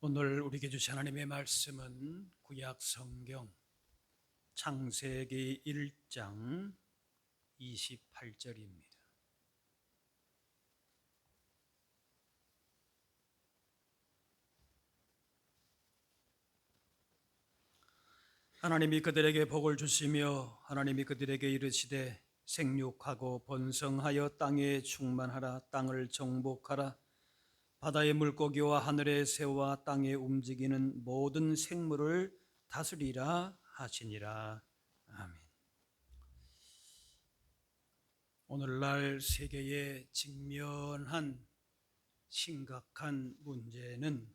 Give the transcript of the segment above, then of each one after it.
오늘 우리에게 주신 하나님의 말씀은 구약 성경 창세기 1장 28절입니다. 하나님이 그들에게 복을 주시며 하나님이 그들에게 이르시되 생육하고 번성하여 땅에 충만하라. 땅을 정복하라. 바다의 물고기와 하늘의 새와 땅에 움직이는 모든 생물을 다스리라 하시니라. 아멘. 오늘날 세계에 직면한 심각한 문제는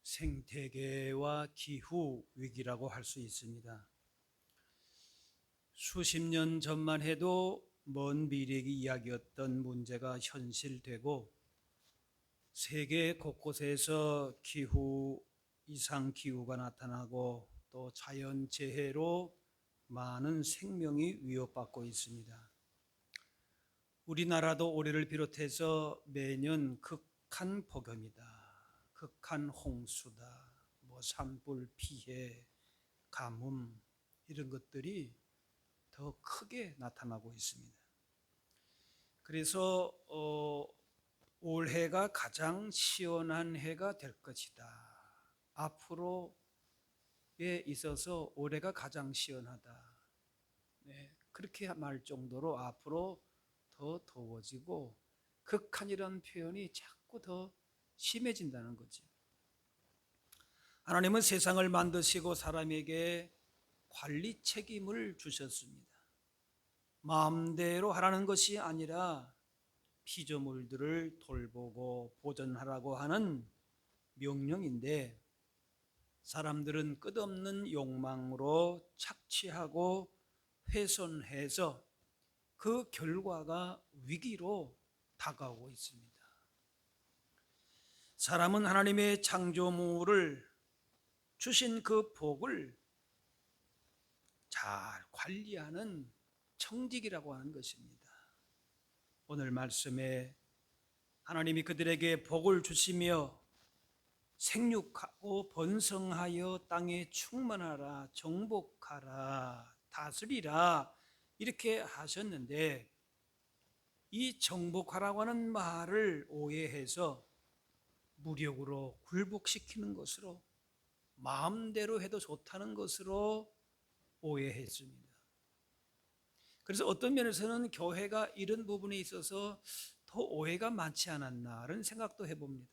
생태계와 기후 위기라고 할 수 있습니다. 수십 년 전만 해도 먼 미래의 이야기였던 문제가 현실되고 세계 곳곳에서 이상 기후가 나타나고 또 자연재해로 많은 생명이 위협받고 있습니다. 우리나라도 올해를 비롯해서 매년 극한 폭염이다, 극한 홍수다, 산불 피해, 가뭄 이런 것들이 더 크게 나타나고 있습니다. 그래서 올해가 가장 시원한 해가 될 것이다. 앞으로에 있어서 올해가 가장 시원하다. 그렇게 말 정도로 앞으로 더 더워지고 극한이라는 표현이 자꾸 더 심해진다는 거죠. 하나님은 세상을 만드시고 사람에게 관리 책임을 주셨습니다. 마음대로 하라는 것이 아니라 피조물들을 돌보고 보존하라고 하는 명령인데 사람들은 끝없는 욕망으로 착취하고 훼손해서 그 결과가 위기로 다가오고 있습니다. 사람은 하나님의 창조물을 주신 그 복을 잘 관리하는 청직이라고 하는 것입니다. 오늘 말씀에 하나님이 그들에게 복을 주시며 생육하고 번성하여 땅에 충만하라, 정복하라, 다스리라 이렇게 하셨는데 이 정복하라고 하는 말을 오해해서 무력으로 굴복시키는 것으로 마음대로 해도 좋다는 것으로 오해했습니다. 그래서 어떤 면에서는 교회가 이런 부분에 있어서 더 오해가 많지 않았나라는 생각도 해봅니다.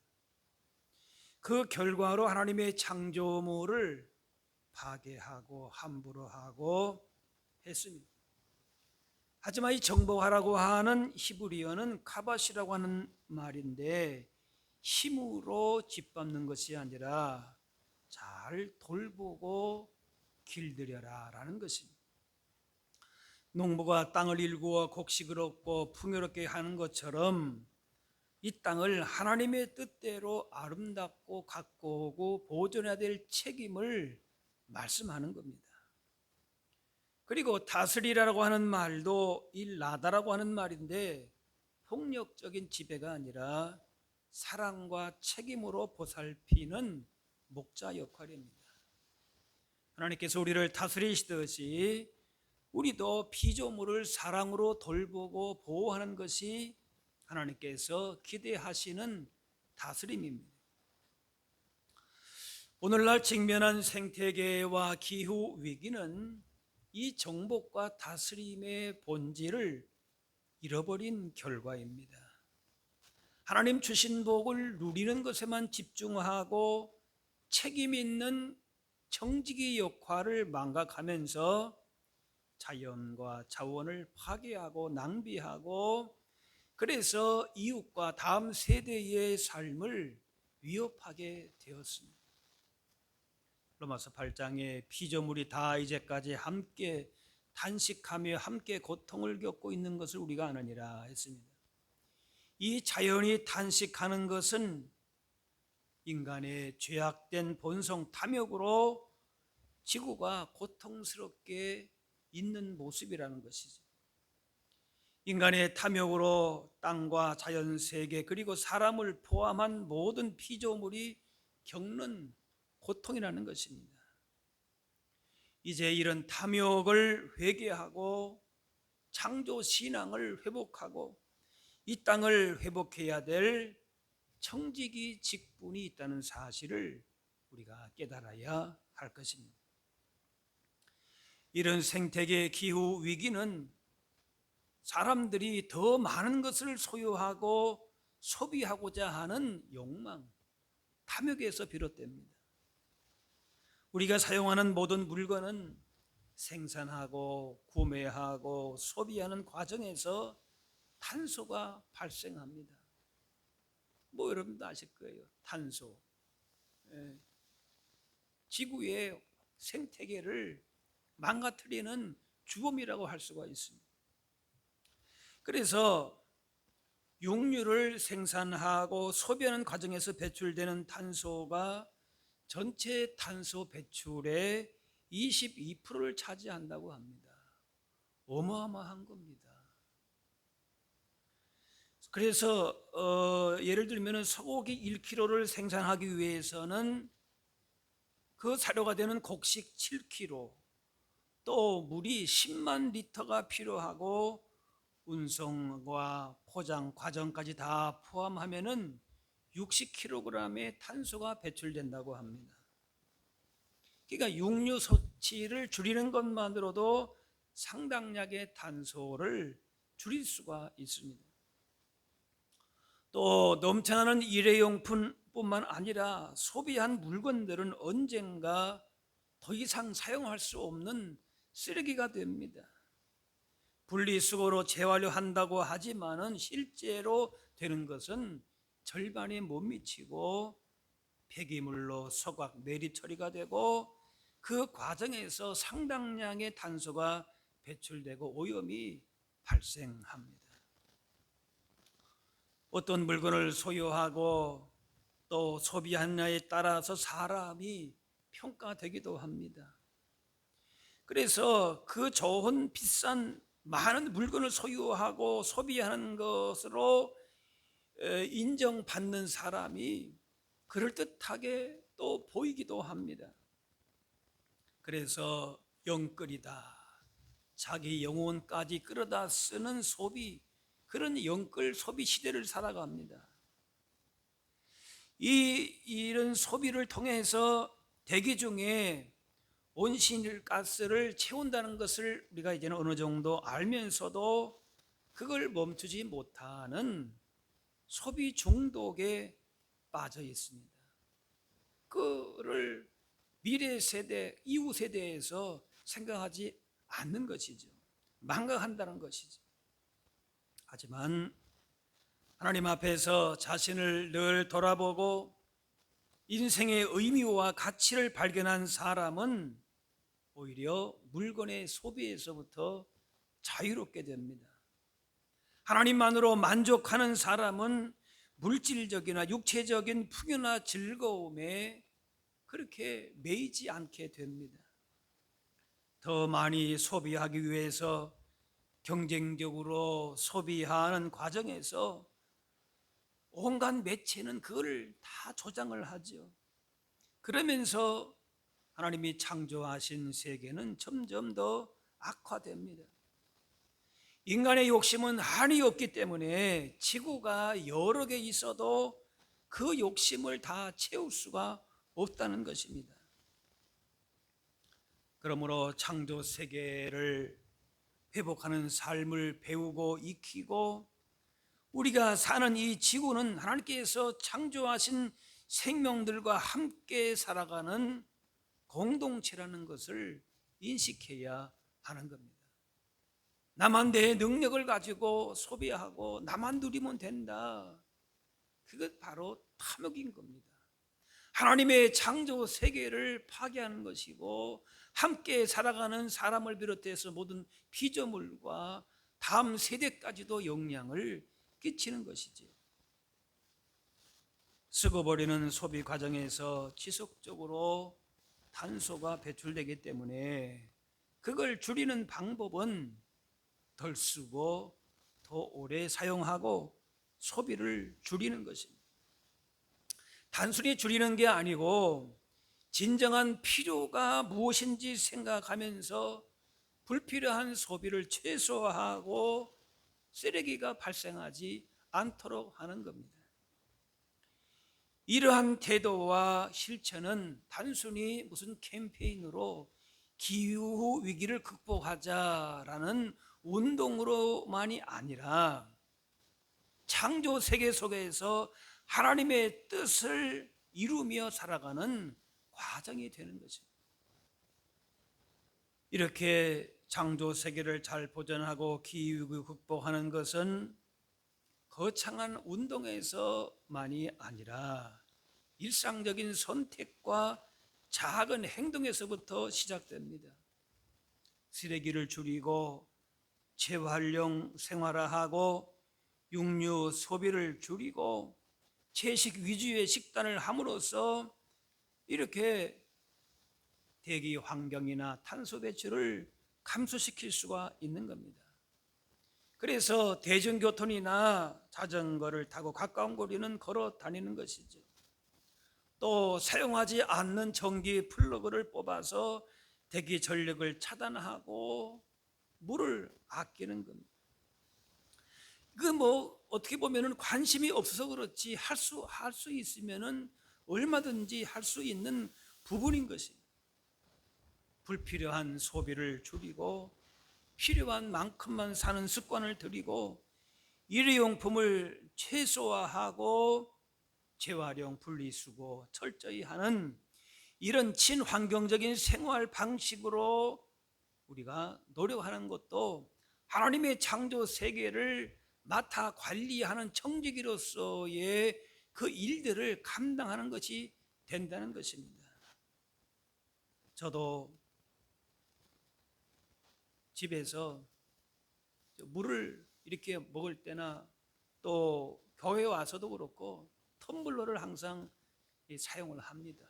그 결과로 하나님의 창조물을 파괴하고 함부로 하고 했습니다. 하지만 이 정복하라고 하는 히브리어는 카바시라고 하는 말인데 힘으로 짓밟는 것이 아니라 잘 돌보고 길들여라 라는 것입니다. 농부가 땅을 일구어 곡식을 얻고 풍요롭게 하는 것처럼 이 땅을 하나님의 뜻대로 아름답고 가꾸고 보존해야 될 책임을 말씀하는 겁니다. 그리고 다스리라고 하는 말도 일나다라고 하는 말인데 폭력적인 지배가 아니라 사랑과 책임으로 보살피는 목자 역할입니다. 하나님께서 우리를 다스리시듯이 우리도 피조물을 사랑으로 돌보고 보호하는 것이 하나님께서 기대하시는 다스림입니다. 오늘날 직면한 생태계와 기후 위기는 이 정복과 다스림의 본질을 잃어버린 결과입니다. 하나님 주신 복을 누리는 것에만 집중하고 책임 있는 청지기 역할을 망각하면서 자연과 자원을 파괴하고 낭비하고 그래서 이웃과 다음 세대의 삶을 위협하게 되었습니다. 로마서 8장에 피조물이 다 이제까지 함께 탄식하며 함께 고통을 겪고 있는 것을 우리가 아느니라 했습니다. 이 자연이 탄식하는 것은 인간의 죄악된 본성 탐욕으로 지구가 고통스럽게 있는 모습이라는 것이죠. 인간의 탐욕으로 땅과 자연세계 그리고 사람을 포함한 모든 피조물이 겪는 고통이라는 것입니다. 이제 이런 탐욕을 회개하고 창조 신앙을 회복하고 이 땅을 회복해야 될 청지기 직분이 있다는 사실을 우리가 깨달아야 할 것입니다. 이런 생태계 기후 위기는 사람들이 더 많은 것을 소유하고 소비하고자 하는 욕망, 탐욕에서 비롯됩니다. 우리가 사용하는 모든 물건은 생산하고 구매하고 소비하는 과정에서 탄소가 발생합니다. 여러분도 아실 거예요. 탄소. 지구의 생태계를 망가뜨리는 주범이라고 할 수가 있습니다. 그래서 육류를 생산하고 소비하는 과정에서 배출되는 탄소가 전체 탄소 배출의 22%를 차지한다고 합니다. 어마어마한 겁니다. 그래서 예를 들면 소고기 1kg를 생산하기 위해서는 그 사료가 되는 곡식 7kg, 또 물이 10만 리터가 필요하고 운송과 포장 과정까지 다 포함하면은 60kg의 탄소가 배출된다고 합니다. 그러니까 육류 섭취를 줄이는 것만으로도 상당량의 탄소를 줄일 수가 있습니다. 또 넘쳐나는 일회용품뿐만 아니라 소비한 물건들은 언젠가 더 이상 사용할 수 없는 쓰레기가 됩니다. 분리수거로 재활용한다고 하지만은 실제로 되는 것은 절반에 못 미치고 폐기물로 소각 내리 처리가 되고 그 과정에서 상당량의 탄소가 배출되고 오염이 발생합니다. 어떤 물건을 소유하고 또 소비하느냐에 따라서 사람이 평가되기도 합니다. 그래서 그 좋은 비싼 많은 물건을 소유하고 소비하는 것으로 인정받는 사람이 그럴듯하게 또 보이기도 합니다. 그래서 영끌이다, 자기 영혼까지 끌어다 쓰는 소비, 그런 영끌 소비 시대를 살아갑니다. 이런 소비를 통해서 대기 중에 온실가스를 채운다는 것을 우리가 이제는 어느 정도 알면서도 그걸 멈추지 못하는 소비 중독에 빠져 있습니다. 그를 미래 세대, 이후 세대에서 생각하지 않는 것이죠. 망각한다는 것이죠. 하지만 하나님 앞에서 자신을 늘 돌아보고 인생의 의미와 가치를 발견한 사람은 오히려 물건의 소비에서부터 자유롭게 됩니다. 하나님만으로 만족하는 사람은 물질적이나 육체적인 풍요나 즐거움에 그렇게 매이지 않게 됩니다. 더 많이 소비하기 위해서 경쟁적으로 소비하는 과정에서 온갖 매체는 그걸 다 조장을 하죠. 그러면서 하나님이 창조하신 세계는 점점 더 악화됩니다. 인간의 욕심은 한이 없기 때문에 지구가 여러 개 있어도 그 욕심을 다 채울 수가 없다는 것입니다. 그러므로 창조 세계를 회복하는 삶을 배우고 익히고 우리가 사는 이 지구는 하나님께서 창조하신 생명들과 함께 살아가는 공동체라는 것을 인식해야 하는 겁니다. 나만 내 능력을 가지고 소비하고 나만 누리면 된다. 그것 바로 탐욕인 겁니다. 하나님의 창조 세계를 파괴하는 것이고 함께 살아가는 사람을 비롯해서 모든 피조물과 다음 세대까지도 영향을 끼치는 것이지요. 쓰고 버리는 소비 과정에서 지속적으로 탄소가 배출되기 때문에 그걸 줄이는 방법은 덜 쓰고 더 오래 사용하고 소비를 줄이는 것입니다. 단순히 줄이는 게 아니고 진정한 필요가 무엇인지 생각하면서 불필요한 소비를 최소화하고 쓰레기가 발생하지 않도록 하는 겁니다. 이러한 태도와 실천은 단순히 무슨 캠페인으로 기후 위기를 극복하자라는 운동으로만이 아니라 창조 세계 속에서 하나님의 뜻을 이루며 살아가는 과정이 되는 것입니다. 이렇게 창조 세계를 잘 보존하고 기후 위기 극복하는 것은 거창한 운동에서만이 아니라 일상적인 선택과 작은 행동에서부터 시작됩니다. 쓰레기를 줄이고 재활용 생활화하고 육류 소비를 줄이고 채식 위주의 식단을 함으로써 이렇게 대기 환경이나 탄소 배출을 감소시킬 수가 있는 겁니다. 그래서 대중교통이나 자전거를 타고 가까운 거리는 걸어 다니는 것이죠. 또 사용하지 않는 전기 플러그를 뽑아서 대기 전력을 차단하고 물을 아끼는 겁니다. 그 어떻게 보면은 관심이 없어서 그렇지 할 수 있으면은 얼마든지 할 수 있는 부분인 것입니다. 불필요한 소비를 줄이고 필요한 만큼만 사는 습관을 들이고 일회용품을 최소화하고 재활용, 분리수거 철저히 하는 이런 친환경적인 생활 방식으로 우리가 노력하는 것도 하나님의 창조 세계를 맡아 관리하는 청지기로서의 그 일들을 감당하는 것이 된다는 것입니다. 저도 집에서 물을 이렇게 먹을 때나 또 교회 와서도 그렇고 텀블러를 항상 사용을 합니다.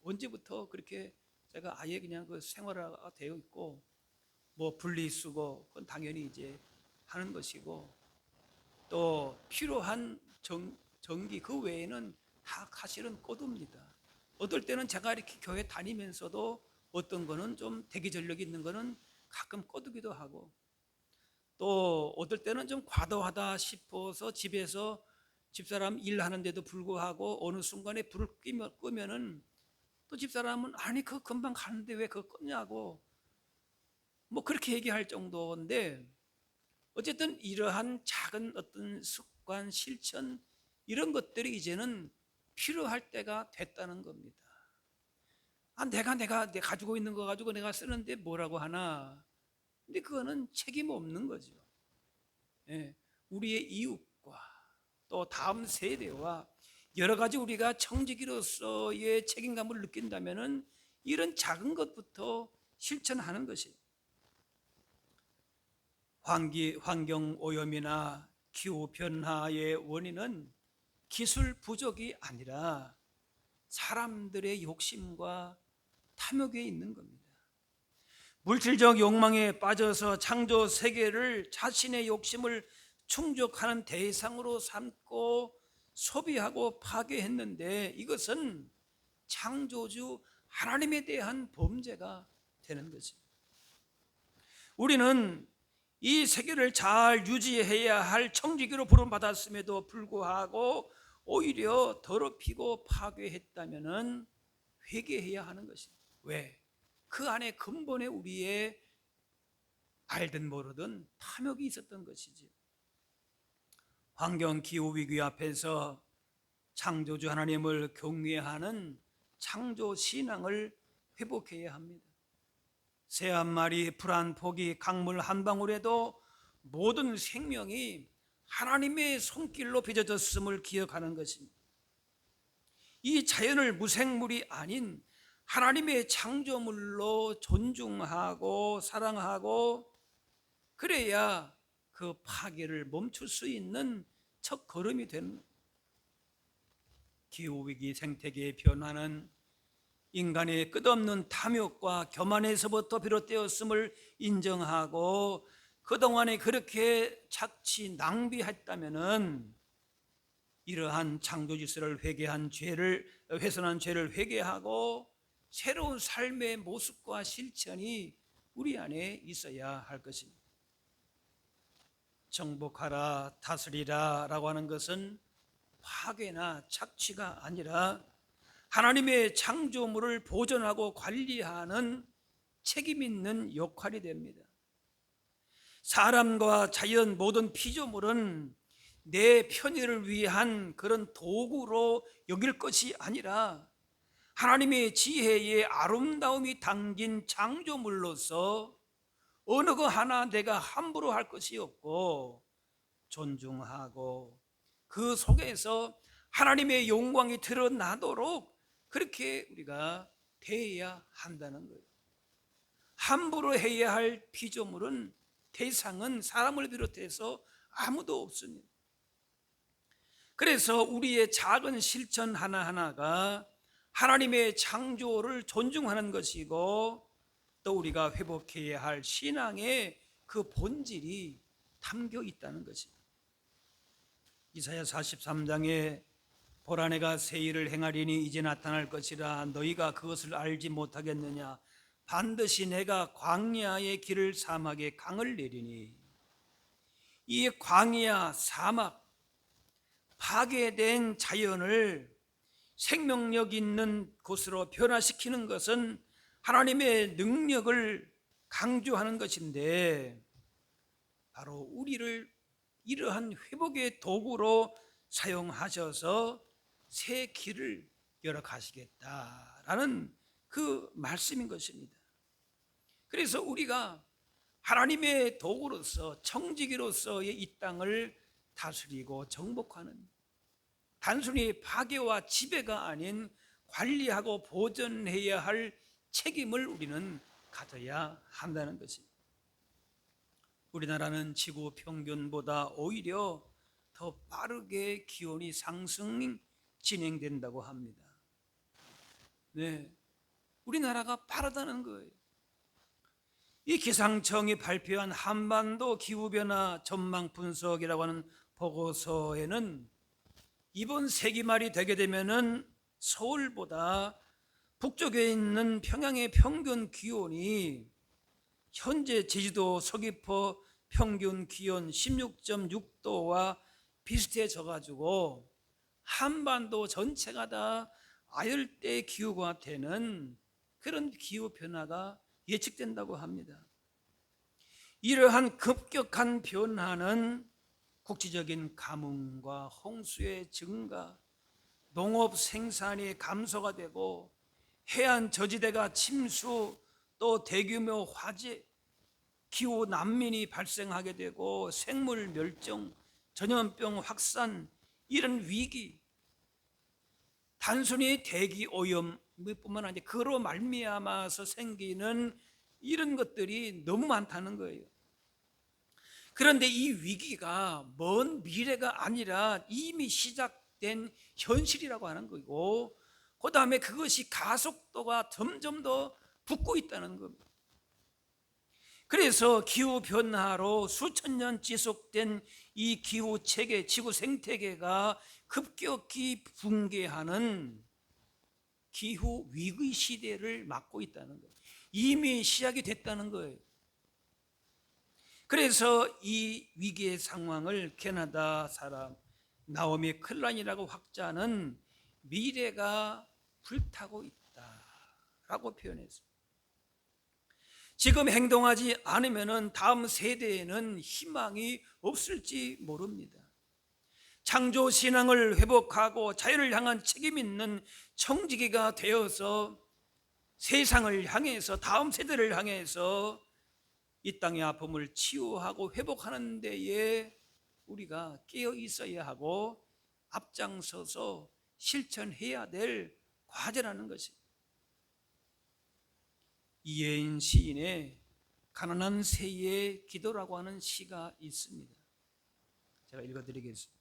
언제부터 그렇게 제가 아예 그냥 그 생활화가 되어 있고 분리수거 그건 당연히 이제 하는 것이고 또 필요한 전기 그 외에는 다 사실은 꺼둡니다. 어떨 때는 제가 이렇게 교회 다니면서도 어떤 거는 좀 대기 전력이 있는 거는 가끔 꺼두기도 하고 또 어떨 때는 좀 과도하다 싶어서 집에서 집사람 일하는데도 불구하고 어느 순간에 불을 끄면은 또 집사람은 아니 그거 금방 가는데 왜 그거 껐냐고 그렇게 얘기할 정도인데 어쨌든 이러한 작은 어떤 습관 실천 이런 것들이 이제는 필요할 때가 됐다는 겁니다. 내가 가지고 있는 거 가지고 내가 쓰는데 뭐라고 하나. 근데 그거는 책임 없는 거죠. 우리의 이웃과 또 다음 세대와 여러 가지 우리가 청지기로서의 책임감을 느낀다면은 이런 작은 것부터 실천하는 것이 환경 오염이나 기후 변화의 원인은 기술 부족이 아니라 사람들의 욕심과 탐욕에 있는 겁니다. 물질적 욕망에 빠져서 창조 세계를 자신의 욕심을 충족하는 대상으로 삼고 소비하고 파괴했는데 이것은 창조주 하나님에 대한 범죄가 되는 것입니다. 우리는 이 세계를 잘 유지해야 할 청지기로 부름받았음에도 불구하고 오히려 더럽히고 파괴했다면 회개해야 하는 것입니다. 왜? 그 안에 근본에 우리의 알든 모르든 탐욕이 있었던 것이지. 환경 기후 위기 앞에서 창조주 하나님을 경외하는 창조 신앙을 회복해야 합니다. 새 한 마리, 풀 한 포기, 강물 한 방울에도 모든 생명이 하나님의 손길로 빚어졌음을 기억하는 것입니다. 이 자연을 무생물이 아닌 하나님의 창조물로 존중하고 사랑하고 그래야 그 파괴를 멈출 수 있는 첫 걸음이 되는 기후위기 생태계의 변화는 인간의 끝없는 탐욕과 교만에서부터 비롯되었음을 인정하고 그동안에 그렇게 착취 낭비했다면은 이러한 창조 질서를 훼손한 죄를 회개하고 새로운 삶의 모습과 실천이 우리 안에 있어야 할 것입니다. 정복하라, 다스리라 라고 하는 것은 파괴나 착취가 아니라 하나님의 창조물을 보존하고 관리하는 책임 있는 역할이 됩니다. 사람과 자연 모든 피조물은 내 편의를 위한 그런 도구로 여길 것이 아니라 하나님의 지혜의 아름다움이 담긴 창조물로서 어느 거 하나 내가 함부로 할 것이 없고 존중하고 그 속에서 하나님의 영광이 드러나도록 그렇게 우리가 대해야 한다는 거예요. 함부로 해야 할 피조물은 대상은 사람을 비롯해서 아무도 없습니다. 그래서 우리의 작은 실천 하나하나가 하나님의 창조를 존중하는 것이고 또 우리가 회복해야 할 신앙의 그 본질이 담겨 있다는 것입니다. 이사야 43장에 보라 내가 새 일을 행하리니 이제 나타날 것이라 너희가 그것을 알지 못하겠느냐 반드시 내가 광야의 길을 사막에 강을 내리니 이 광야 사막 파괴된 자연을 생명력 있는 곳으로 변화시키는 것은 하나님의 능력을 강조하는 것인데 바로 우리를 이러한 회복의 도구로 사용하셔서 새 길을 열어 가시겠다라는 그 말씀인 것입니다. 그래서 우리가 하나님의 도구로서 청지기로서의 이 땅을 다스리고 정복하는 단순히 파괴와 지배가 아닌 관리하고 보존해야 할 책임을 우리는 가져야 한다는 것입니다. 우리나라는 지구 평균보다 오히려 더 빠르게 기온이 상승 진행된다고 합니다. 네, 우리나라가 빠르다는 거예요. 이 기상청이 발표한 한반도 기후변화 전망 분석이라고 하는 보고서에는 이번 세기말이 되게 되면은 서울보다 북쪽에 있는 평양의 평균 기온이 현재 제주도 서귀포 평균 기온 16.6도와 비슷해져 가지고 한반도 전체가 다 아열대 기후가 되는 그런 기후 변화가 예측된다고 합니다. 이러한 급격한 변화는 국지적인 가뭄과 홍수의 증가, 농업 생산이 감소가 되고 해안 저지대가 침수, 또 대규모 화재, 기후 난민이 발생하게 되고 생물 멸종, 전염병 확산, 이런 위기, 단순히 대기 오염뿐만 아니라 그로 말미암아서 생기는 이런 것들이 너무 많다는 거예요. 그런데 이 위기가 먼 미래가 아니라 이미 시작된 현실이라고 하는 거고, 그 다음에 그것이 가속도가 점점 더 붙고 있다는 겁니다. 그래서 기후변화로 수천 년 지속된 이 기후체계, 지구 생태계가 급격히 붕괴하는 기후위기 시대를 맞고 있다는 거예요. 이미 시작이 됐다는 거예요. 그래서 이 위기의 상황을 캐나다 사람 나오미 클란이라고 학자는 미래가 불타고 있다라고 표현했습니다. 지금 행동하지 않으면 다음 세대에는 희망이 없을지 모릅니다. 창조 신앙을 회복하고 자연을 향한 책임 있는 청지기가 되어서 세상을 향해서 다음 세대를 향해서 이 땅의 아픔을 치유하고 회복하는 데에 우리가 깨어 있어야 하고 앞장서서 실천해야 될 과제라는 것입니다. 이예인 시인의 가난한 새의 기도라고 하는 시가 있습니다. 제가 읽어드리겠습니다.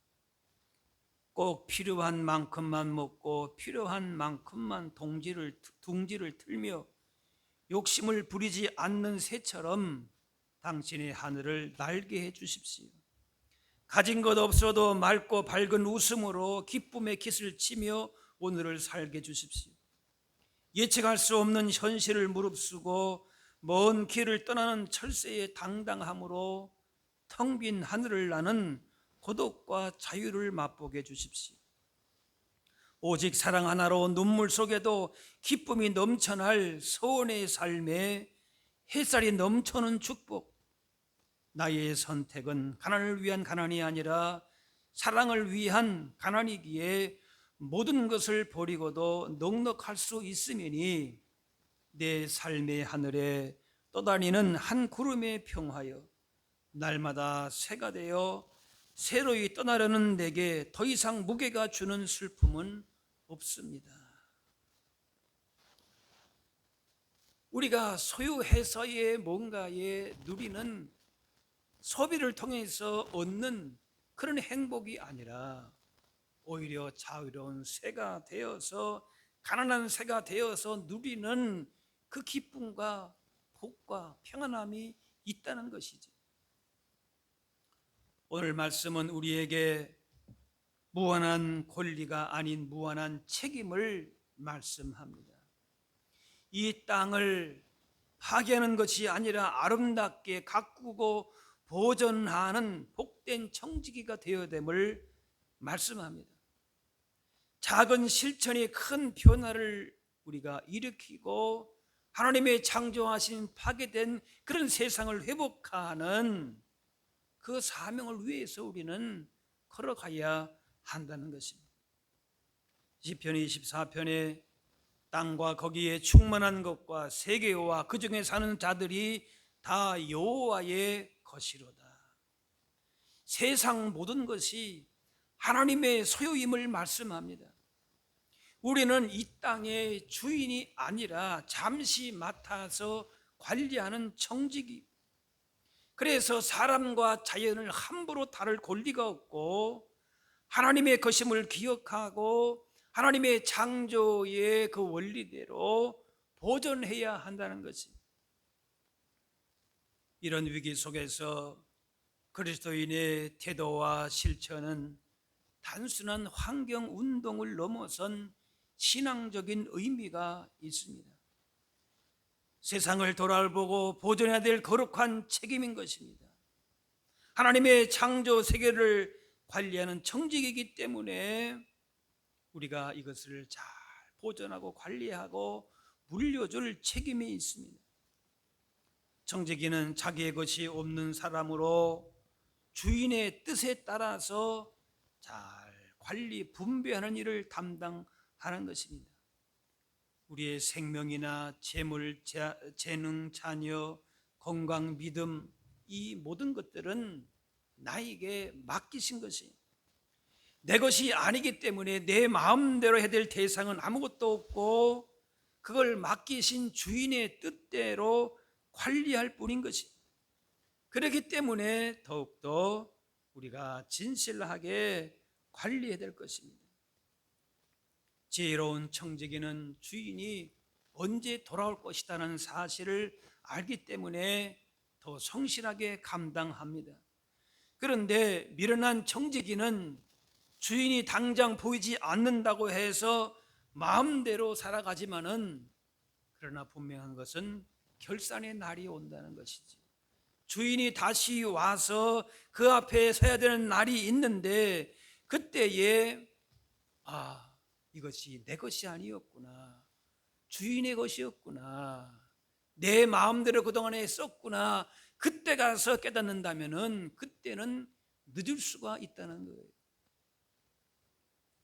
꼭 필요한 만큼만 먹고 필요한 만큼만 둥지를 틀며 욕심을 부리지 않는 새처럼 당신의 하늘을 날게 해 주십시오. 가진 것 없어도 맑고 밝은 웃음으로 기쁨의 깃을 치며 오늘을 살게 주십시오. 예측할 수 없는 현실을 무릅쓰고 먼 길을 떠나는 철새의 당당함으로 텅 빈 하늘을 나는 고독과 자유를 맛보게 주십시오. 오직 사랑 하나로 눈물 속에도 기쁨이 넘쳐날 소원의 삶에 햇살이 넘쳐는 축복. 나의 선택은 가난을 위한 가난이 아니라 사랑을 위한 가난이기에 모든 것을 버리고도 넉넉할 수 있으니 내 삶의 하늘에 떠다니는 한 구름에 평하여 날마다 새가 되어 새로이 떠나려는 내게 더 이상 무게가 주는 슬픔은 없습니다. 우리가 소유해서의 뭔가에 누리는 소비를 통해서 얻는 그런 행복이 아니라 오히려 자유로운 새가 되어서 가난한 새가 되어서 누리는 그 기쁨과 복과 평안함이 있다는 것이지. 오늘 말씀은 우리에게 무한한 권리가 아닌 무한한 책임을 말씀합니다. 이 땅을 파괴하는 것이 아니라 아름답게 가꾸고 보존하는 복된 청지기가 되어야 됨을 말씀합니다. 작은 실천이 큰 변화를 우리가 일으키고 하나님의 창조하신 파괴된 그런 세상을 회복하는 그 사명을 위해서 우리는 걸어가야 한다는 것입니다. 시편 24편에 땅과 거기에 충만한 것과 세계와 그 중에 사는 자들이 다 여호와의 것이로다. 세상 모든 것이 하나님의 소유임을 말씀합니다. 우리는 이 땅의 주인이 아니라 잠시 맡아서 관리하는 청지기. 그래서 사람과 자연을 함부로 다룰 권리가 없고 하나님의 것임을 기억하고 하나님의 창조의 그 원리대로 보존해야 한다는 것이. 이런 위기 속에서 그리스도인의 태도와 실천은 단순한 환경 운동을 넘어선 신앙적인 의미가 있습니다. 세상을 돌아보고 보존해야 될 거룩한 책임인 것입니다. 하나님의 창조 세계를 관리하는 청지기이기 때문에 우리가 이것을 잘 보존하고 관리하고 물려줄 책임이 있습니다. 청지기는 자기의 것이 없는 사람으로 주인의 뜻에 따라서 잘 관리 분배하는 일을 담당하는 것입니다. 우리의 생명이나 재물, 재능, 자녀, 건강, 믿음, 이 모든 것들은 나에게 맡기신 것이 내 것이 아니기 때문에 내 마음대로 해야 될 대상은 아무것도 없고 그걸 맡기신 주인의 뜻대로 관리할 뿐인 것이. 그렇기 때문에 더욱더 우리가 진실하게 관리해야 될 것입니다. 지혜로운 청지기는 주인이 언제 돌아올 것이라는 사실을 알기 때문에 더 성실하게 감당합니다. 그런데 미련한 청지기는 주인이 당장 보이지 않는다고 해서 마음대로 살아가지만은 그러나 분명한 것은 결산의 날이 온다는 것이지. 주인이 다시 와서 그 앞에 서야 되는 날이 있는데 그때에 이것이 내 것이 아니었구나, 주인의 것이었구나, 내 마음대로 그동안에 썼구나, 그때 가서 깨닫는다면은 그때는 늦을 수가 있다는 거예요.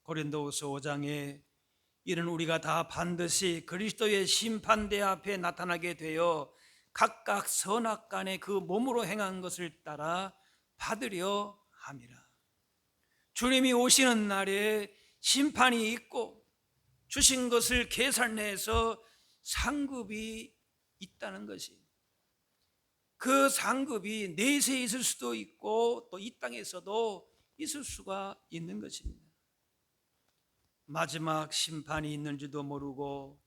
고린도후서 5장에 이는 우리가 다 반드시 그리스도의 심판대 앞에 나타나게 되어 각각 선악간에 그 몸으로 행한 것을 따라 받으려 함이라. 주님이 오시는 날에 심판이 있고 주신 것을 계산해서 상급이 있다는 것이, 그 상급이 내세에 있을 수도 있고 또 이 땅에서도 있을 수가 있는 것입니다. 마지막 심판이 있는지도 모르고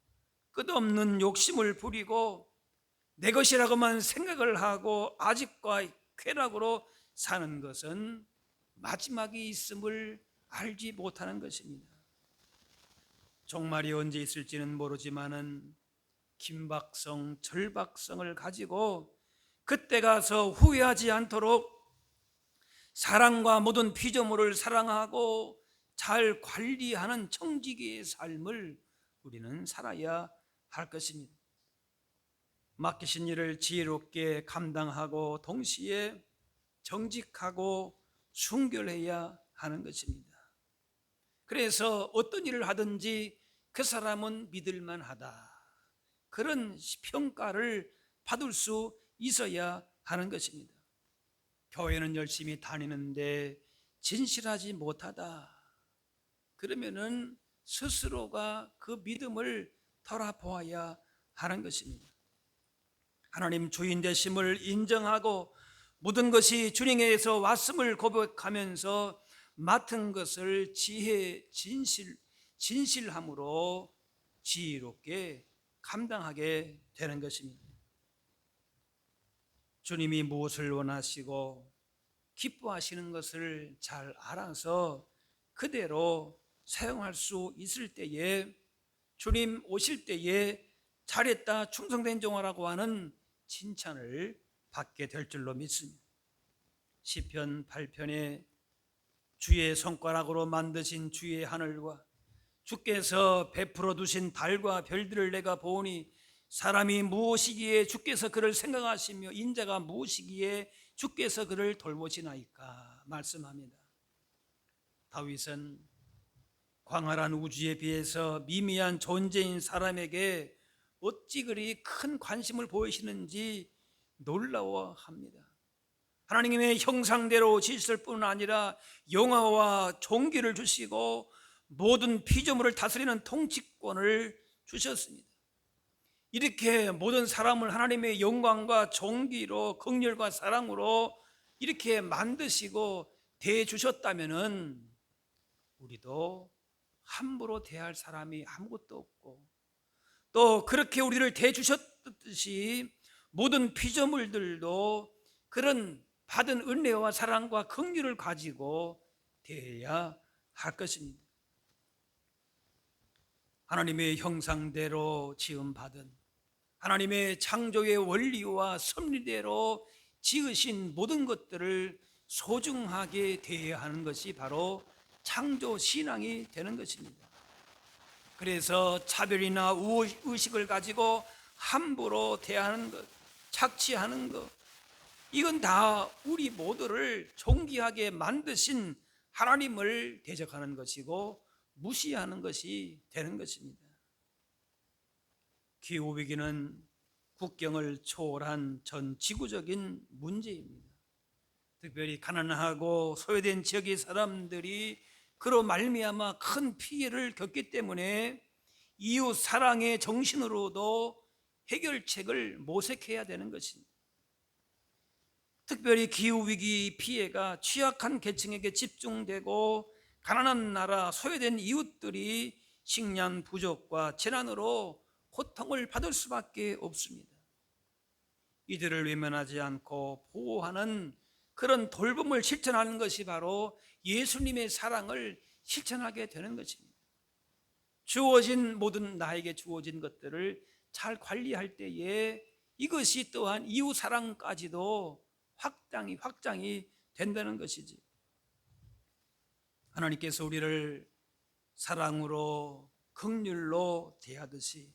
끝없는 욕심을 부리고 내 것이라고만 생각을 하고 아집과 쾌락으로 사는 것은 마지막이 있음을 알지 못하는 것입니다. 종말이 언제 있을지는 모르지만은 긴박성, 절박성을 가지고 그때 가서 후회하지 않도록 사랑과 모든 피조물을 사랑하고 잘 관리하는 청지기의 삶을 우리는 살아야 할 것입니다. 맡기신 일을 지혜롭게 감당하고 동시에 정직하고 순결해야 하는 것입니다. 그래서 어떤 일을 하든지 그 사람은 믿을만 하다, 그런 평가를 받을 수 있어야 하는 것입니다. 교회는 열심히 다니는데 진실하지 못하다, 그러면은 스스로가 그 믿음을 돌아보아야 하는 것입니다. 하나님 주인 되심을 인정하고 모든 것이 주님에게서 왔음을 고백하면서 맡은 것을 진실함으로 지혜롭게 감당하게 되는 것입니다. 주님이 무엇을 원하시고 기뻐하시는 것을 잘 알아서 그대로 사용할 수 있을 때에 주님 오실 때에 잘했다 충성된 종아라고 하는 칭찬을 받게 될 줄로 믿습니다. 시편 8편에 주의 손가락으로 만드신 주의 하늘과 주께서 베풀어 두신 달과 별들을 내가 보니 사람이 무엇이기에 주께서 그를 생각하시며 인자가 무엇이기에 주께서 그를 돌보시나이까 말씀합니다. 다윗은 광활한 우주에 비해서 미미한 존재인 사람에게 어찌 그리 큰 관심을 보이시는지 놀라워합니다. 하나님의 형상대로 지으실 뿐 아니라 영화와 존귀를 주시고 모든 피조물을 다스리는 통치권을 주셨습니다. 이렇게 모든 사람을 하나님의 영광과 존귀로 긍휼과 사랑으로 이렇게 만드시고 대해주셨다면 우리도 함부로 대할 사람이 아무것도 없고, 또 그렇게 우리를 대해주셨듯이 모든 피조물들도 그런 받은 은혜와 사랑과 긍휼을 가지고 대해야 할 것입니다. 하나님의 형상대로 지음받은 하나님의 창조의 원리와 섭리대로 지으신 모든 것들을 소중하게 대해야 하는 것이 바로 창조 신앙이 되는 것입니다. 그래서 차별이나 의식을 가지고 함부로 대하는 것, 착취하는 것, 이건 다 우리 모두를 존귀하게 만드신 하나님을 대적하는 것이고 무시하는 것이 되는 것입니다. 기후위기는 국경을 초월한 전 지구적인 문제입니다. 특별히 가난하고 소외된 지역의 사람들이 그로 말미암아 큰 피해를 겪기 때문에 이웃 사랑의 정신으로도 해결책을 모색해야 되는 것입니다. 특별히 기후위기 피해가 취약한 계층에게 집중되고 가난한 나라, 소외된 이웃들이 식량 부족과 재난으로 고통을 받을 수밖에 없습니다. 이들을 외면하지 않고 보호하는 그런 돌봄을 실천하는 것이 바로 예수님의 사랑을 실천하게 되는 것입니다. 나에게 주어진 것들을 잘 관리할 때에 이것이 또한 이웃 사랑까지도 확장이 된다는 것이지. 하나님께서 우리를 사랑으로 긍휼로 대하듯이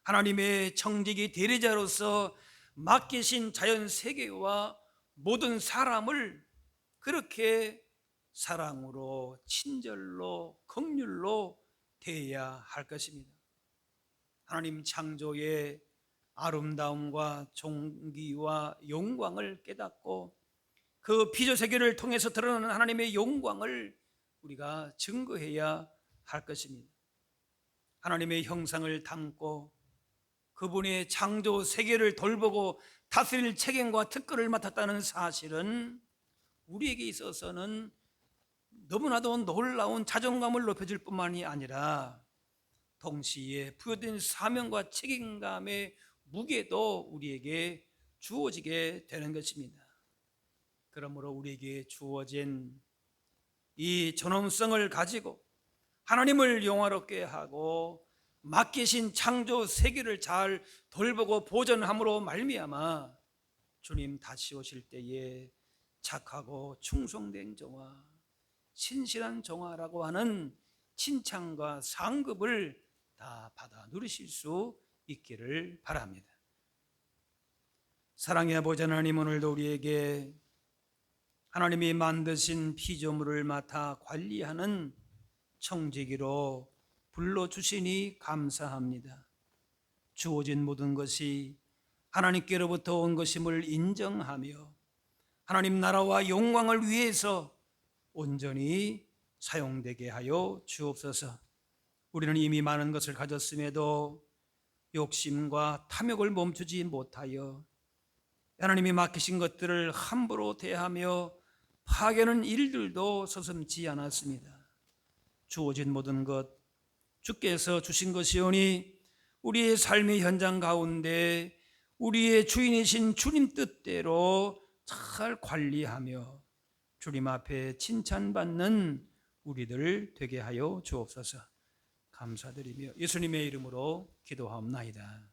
하나님의 청지기 대리자로서 맡기신 자연 세계와 모든 사람을 그렇게 사랑으로 친절로 긍휼로 대해야 할 것입니다. 하나님 창조의 아름다움과 존귀와 영광을 깨닫고 그 피조 세계를 통해서 드러나는 하나님의 영광을 우리가 증거해야 할 것입니다. 하나님의 형상을 담고 그분의 창조 세계를 돌보고 다스릴 책임과 특권을 맡았다는 사실은 우리에게 있어서는 너무나도 놀라운 자존감을 높여줄 뿐만이 아니라 동시에 부여된 사명과 책임감의 무게도 우리에게 주어지게 되는 것입니다. 그러므로 우리에게 주어진 이 존엄성을 가지고 하나님을 영화롭게 하고 맡기신 창조 세계를 잘 돌보고 보존함으로 말미암아 주님 다시 오실 때에 착하고 충성된 종아, 신실한 종아라고 하는 칭찬과 상급을 다 받아 누리실 수 있기를 바랍니다. 사랑의 아버지 하나님, 오늘도 우리에게 하나님이 만드신 피조물을 맡아 관리하는 청지기로 불러주시니 감사합니다. 주어진 모든 것이 하나님께로부터 온 것임을 인정하며 하나님 나라와 영광을 위해서 온전히 사용되게 하여 주옵소서. 우리는 이미 많은 것을 가졌음에도 욕심과 탐욕을 멈추지 못하여 하나님이 맡기신 것들을 함부로 대하며 파괴하는 일들도 서슴지 않았습니다. 주어진 모든 것 주께서 주신 것이오니 우리의 삶의 현장 가운데 우리의 주인이신 주님 뜻대로 잘 관리하며 주님 앞에 칭찬받는 우리들 되게 하여 주옵소서. 감사드리며 예수님의 이름으로 기도하옵나이다.